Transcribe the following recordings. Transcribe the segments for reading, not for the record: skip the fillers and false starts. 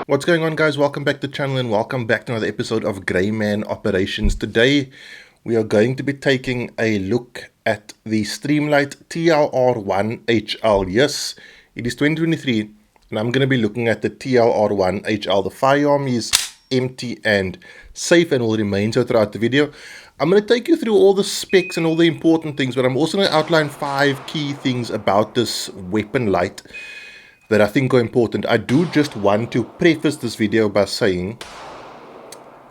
What's going on, guys? Welcome back to the channel and welcome back to another episode of Greyman Operations. Today we are going to be taking a look at the Streamlight TLR1 HL. Yes, it is 2023 and I'm going to be looking at the TLR1 HL. The firearm is empty and safe and will remain so throughout the video. I'm going to take you through all the specs and all the important things, but I'm also going to outline 5 key things about this weapon light that I think are important. I do just want to preface this video by saying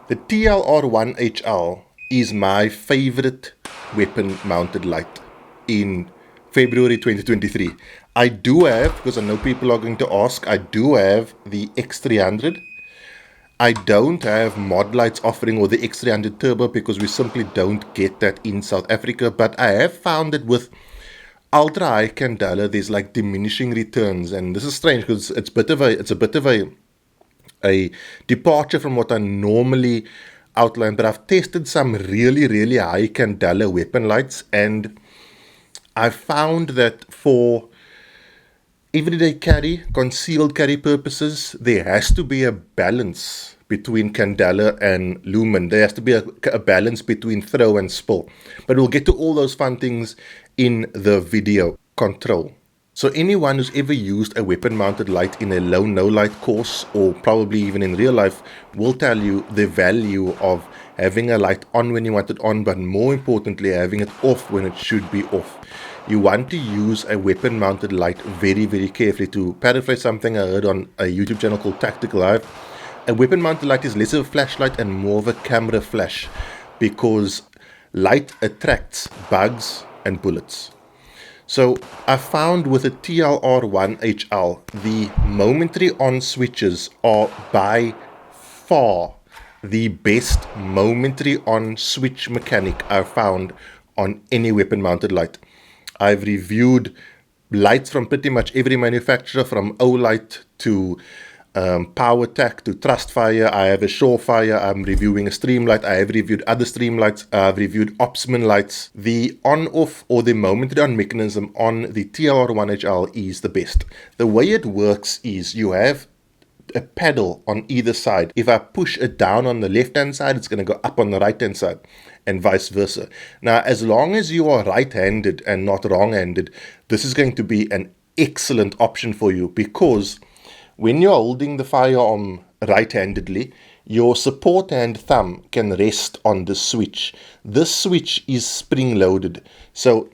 the TLR1 HL is my favorite weapon mounted light in February 2023. I do have, because I know people are going to ask, I do have the X300. I don't have mod lights offering or the X300 Turbo because we simply don't get that in South Africa, but I have found that with ultra high candela there's like diminishing returns, and this is strange because it's a bit of a departure from what I normally outline. But I've tested some really high candela weapon lights, and I found that for everyday carry, concealed carry purposes, there has to be a balance between candela and lumen. There has to be a balance between throw and spill. But we'll get to all those fun things in the video control. So anyone who's ever used a weapon mounted light in a low no light course, or probably even in real life, will tell you the value of having a light on when you want it on, but more importantly having it off when it should be off. You want to use a weapon mounted light very carefully. To paraphrase something I heard on a YouTube channel called Tactical Live, a weapon mounted light is less of a flashlight and more of a camera flash, because light attracts bugs and bullets. So I found with the TLR1 HL, the momentary on switches are by far the best momentary on switch mechanic I've found on any weapon mounted light. I've reviewed lights from pretty much every manufacturer, from Olight to PowerTac to Trustfire. I have a Surefire. I'm reviewing a Streamlight. I have reviewed other Streamlights. I've reviewed Opsman lights. The on-off or the momentary on mechanism on the TLR1 HL is the best. The way it works is you have a paddle on either side. If I push it down on the left-hand side, it's going to go up on the right-hand side, and vice versa. Now, as long as you are right-handed and not wrong-handed, this is going to be an excellent option for you, because when you're holding the firearm right-handedly, your support hand thumb can rest on the switch. This switch is spring-loaded, so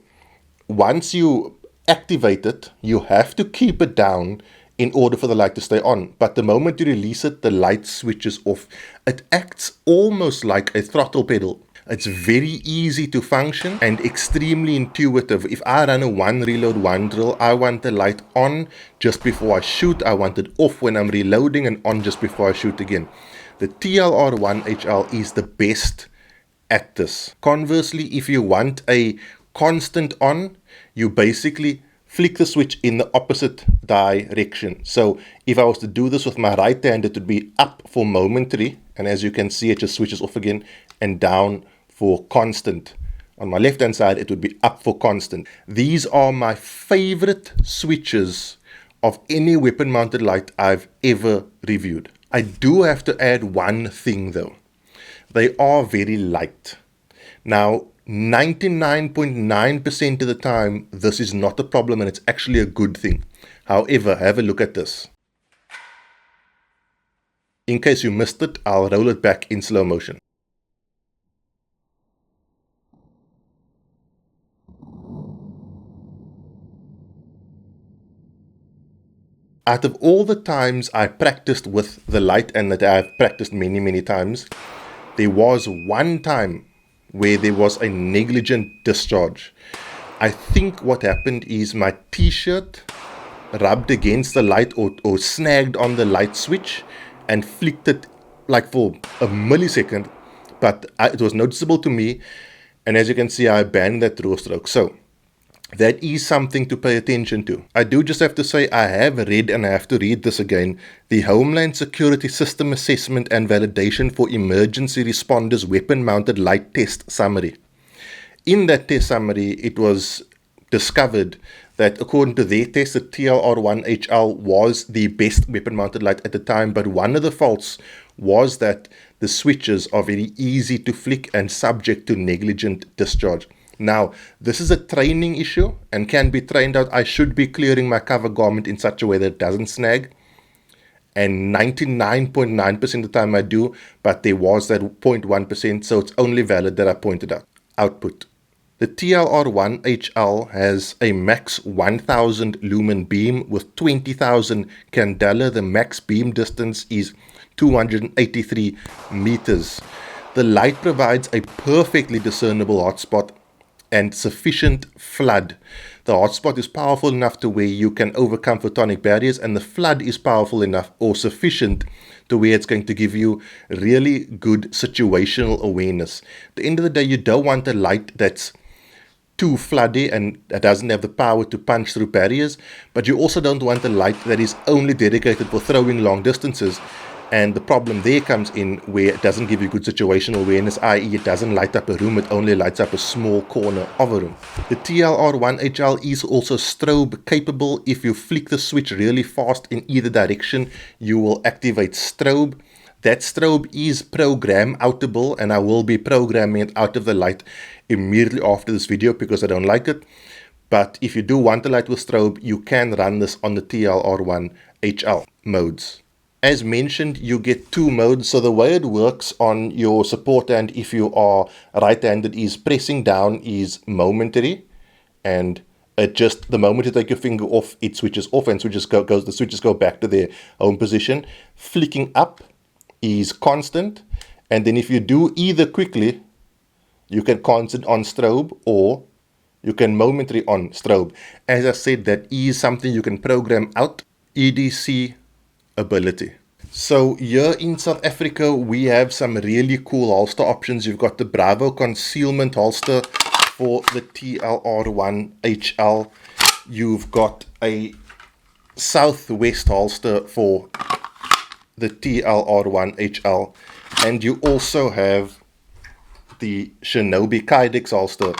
once you activate it, you have to keep it down in order for the light to stay on. But the moment you release it, the light switches off. It acts almost like a throttle pedal. It's very easy to function and extremely intuitive. If I run a 1 reload 1 drill, I want the light on just before I shoot. I want it off when I'm reloading and on just before I shoot again. The TLR1 HL is the best at this. Conversely, if you want a constant on, you basically flick the switch in the opposite direction. So if I was to do this with my right hand, it would be up for momentary, and as you can see, it just switches off again, and down for constant. On my left hand side, it would be up for constant. These are my favorite switches of any weapon mounted light I've ever reviewed. I do have to add one thing though. They are very light. Now, 99.9% of the time, this is not a problem and it's actually a good thing. However, have a look at this. In case you missed it, I'll roll it back in slow motion. Out of all the times I practiced with the light, and that I've practiced many times, there was one time where there was a negligent discharge. I think what happened is my t-shirt rubbed against the light or snagged on the light switch and flicked it like for a millisecond, but it was noticeable to me, and as you can see, I abandoned that through stroke. So that is something to pay attention to. I do just have to say, I have read, and I have to read this again, the Homeland Security System Assessment and Validation for Emergency Responders Weapon Mounted Light Test Summary. In that test summary, it was discovered that according to their test, the TLR1 HL was the best weapon mounted light at the time, but one of the faults was that the switches are very easy to flick and subject to negligent discharge. Now, this is a training issue and can be trained out. I should be clearing my cover garment in such a way that it doesn't snag. And 99.9% of the time I do, but there was that 0.1%, so it's only valid that I pointed out. Output. The TLR1 HL has a max 1000 lumen beam with 20,000 candela. The max beam distance is 283 meters. The light provides a perfectly discernible hotspot and sufficient flood. The hotspot is powerful enough to where you can overcome photonic barriers, and the flood is powerful enough or sufficient to where it's going to give you really good situational awareness. At the end of the day, you don't want a light that's too floody and that doesn't have the power to punch through barriers, but you also don't want a light that is only dedicated for throwing long distances. And the problem there comes in where it doesn't give you good situational awareness, i.e. it doesn't light up a room, it only lights up a small corner of a room. The TLR1 HL is also strobe capable. If you flick the switch really fast in either direction, you will activate strobe. That strobe is program outable, and I will be programming it out of the light immediately after this video because I don't like it. But if you do want a light with strobe, you can run this on the TLR1 HL modes. As mentioned, you get two modes. So the way it works on your support hand, if you are right-handed, is pressing down is momentary, and it just the moment you take your finger off, it switches off and the switches go back to their home position. Flicking up is constant, and then if you do either quickly, you can constant on strobe or you can momentary on strobe. As I said, that is something you can program out. EDC ability. So here in South Africa, we have some really cool holster options. You've got the Bravo concealment holster for the TLR1 HL. You've got a Southwest holster for the TLR1 HL. And you also have the Shinobi Kydex holster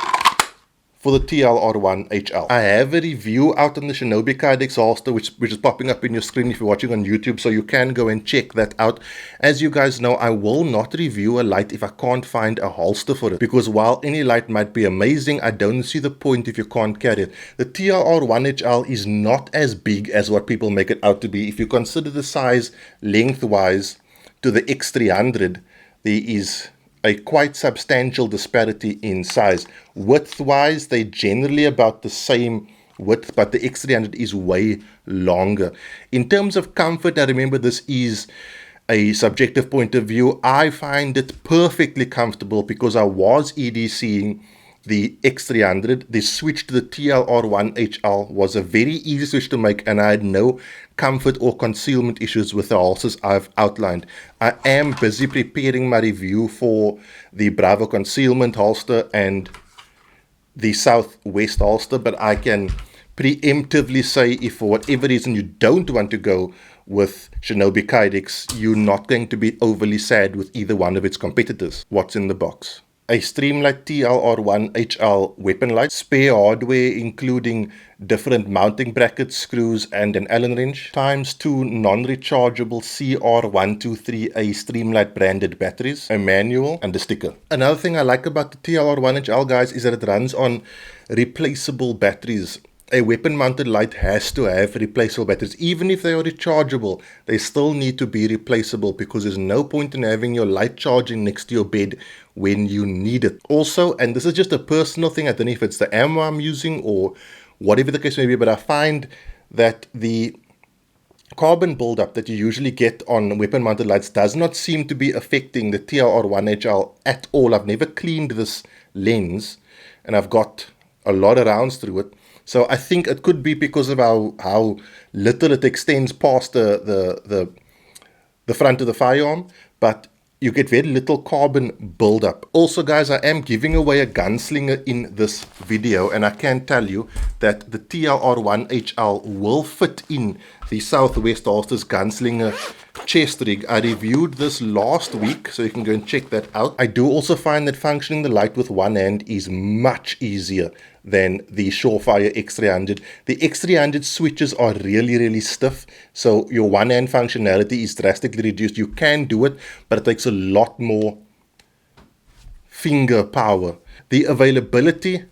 for the TLR1 HL. I have a review out on the Shinobi Kydex holster, which is popping up in your screen if you're watching on YouTube, so you can go and check that out. As you guys know, I will not review a light if I can't find a holster for it, because while any light might be amazing, I don't see the point if you can't carry it. The TLR1 HL is not as big as what people make it out to be. If you consider the size lengthwise to the X300, there is a quite substantial disparity in size. Width-wise, they're generally about the same width, but the X300 is way longer. In terms of comfort, I remember this is a subjective point of view. I find it perfectly comfortable because I was EDCing the X300. The switch to the TLR1 HL was a very easy switch to make, and I had no comfort or concealment issues with the holsters I've outlined. I am busy preparing my review for the Bravo concealment holster and the Southwest holster, but I can preemptively say if for whatever reason you don't want to go with Shinobi Kydex, you're not going to be overly sad with either one of its competitors. What's in the box? A Streamlight TLR1 HL weapon light, spare hardware including different mounting brackets, screws and an Allen wrench, times 2 non-rechargeable CR123A Streamlight branded batteries, a manual and a sticker. Another thing I like about the TLR1 HL, guys, is that it runs on replaceable batteries. A weapon mounted light has to have replaceable batteries. Even if they are rechargeable, they still need to be replaceable because there's no point in having your light charging next to your bed when you need it. Also, and this is just a personal thing, I don't know if it's the ammo I'm using or whatever the case may be, but I find that the carbon buildup that you usually get on weapon mounted lights does not seem to be affecting the TLR1 HL at all. I've never cleaned this lens and I've got a lot of rounds through it. So I think it could be because of how little it extends past the front of the firearm, but you get very little carbon buildup. Also, guys, I am giving away a gunslinger in this video, and I can tell you that the TLR1 HL will fit in the Southwest Holsters Gunslinger chest rig. I reviewed this last week, so you can go and check that out. I do also find that functioning the light with one hand is much easier than the Surefire X300. The X300 switches are really stiff, so your one hand functionality is drastically reduced. You can do it, but it takes a lot more finger power. The availability,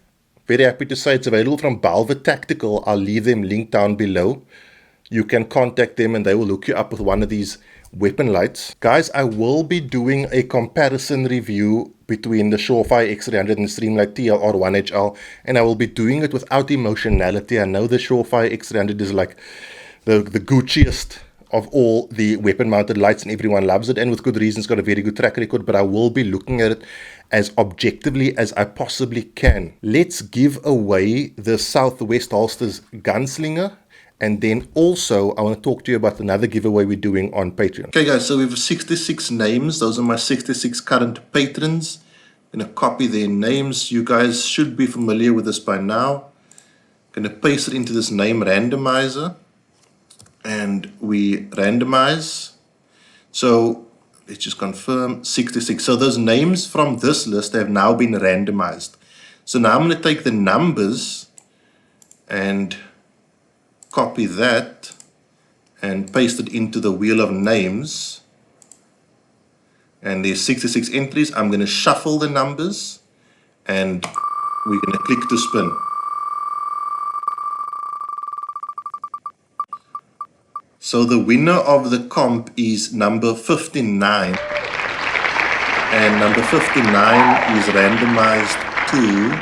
very happy to say it's available from Balva Tactical. I'll leave them linked down below. You can contact them and they will hook you up with one of these weapon lights. Guys, I will be doing a comparison review between the Surefire X300 and the Streamlight TLR1 HL, and I will be doing it without emotionality. I know the Surefire X300 is like the Gucciest of all the weapon mounted lights and everyone loves it, and with good reason. It's got a very good track record, but I will be looking at it as objectively as I possibly can. Let's give away the Southwest Holsters Gunslinger, and then also I want to talk to you about another giveaway we're doing on Patreon. Okay guys, so we have 66 names. Those are my 66 current patrons. I'm going to copy their names. You guys should be familiar with this by now. I'm going to paste it into this name randomizer, and we randomize. So let's just confirm 66. So those names from this list have now been randomized. So now I'm going to take the numbers and copy that and paste it into the wheel of names. And there's 66 entries. I'm going to shuffle the numbers and we're going to click to spin. So the winner of the comp is number 59, and number 59 is randomized to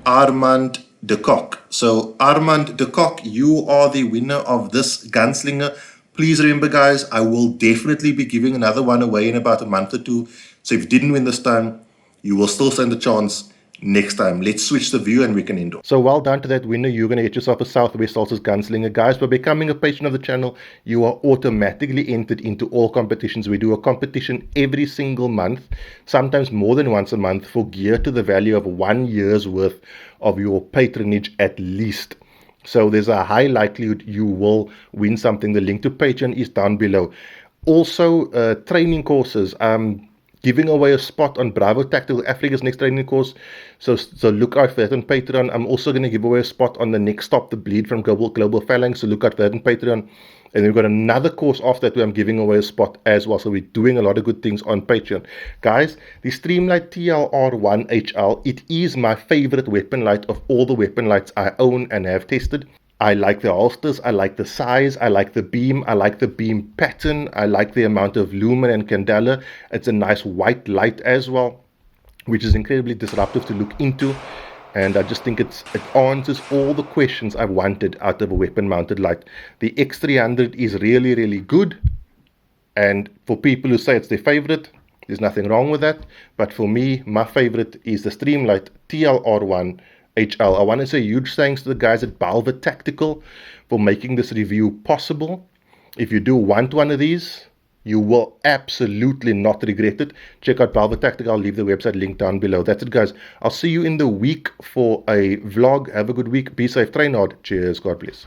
Armand de Kock. So Armand de Kock, you are the winner of this Gunslinger. Please remember guys, I will definitely be giving another one away in about a month or two. So if you didn't win this time, you will still stand a chance next time. Let's switch the view and we can end off. So well done to that winner. You're going to get yourself a Southwest Holsters Gunslinger. Guys, by becoming a patron of the channel, you are automatically entered into all competitions. We do a competition every single month, sometimes more than once a month, for gear to the value of 1 year's worth of your patronage at least. So there's a high likelihood you will win something. The link to Patreon is down below. Also, training courses. Giving away a spot on Bravo Tactical Africa's next training course. So look out for that on Patreon. I'm also going to give away a spot on the next Stop the Bleed from Global Phalanx. So look out for that on Patreon. And we've got another course after that where I'm giving away a spot as well. So we're doing a lot of good things on Patreon. Guys, the Streamlight TLR1 HL, it is my favorite weapon light of all the weapon lights I own and have tested. I like the holsters, I like the size, I like the beam, I like the beam pattern, I like the amount of lumen and candela. It's a nice white light as well, which is incredibly disruptive to look into. And I just think it answers all the questions I've wanted out of a weapon mounted light. The X300 is really good. And for people who say it's their favorite, there's nothing wrong with that. But for me, my favorite is the Streamlight TLR1 HL. I want to say huge thanks to the guys at Balva Tactical for making this review possible. If you do want one of these, you will absolutely not regret it. Check out Balva Tactical. I'll leave the website link down below. That's it, guys. I'll see you in the week for a vlog. Have a good week. Be safe. Train hard. Cheers. God bless.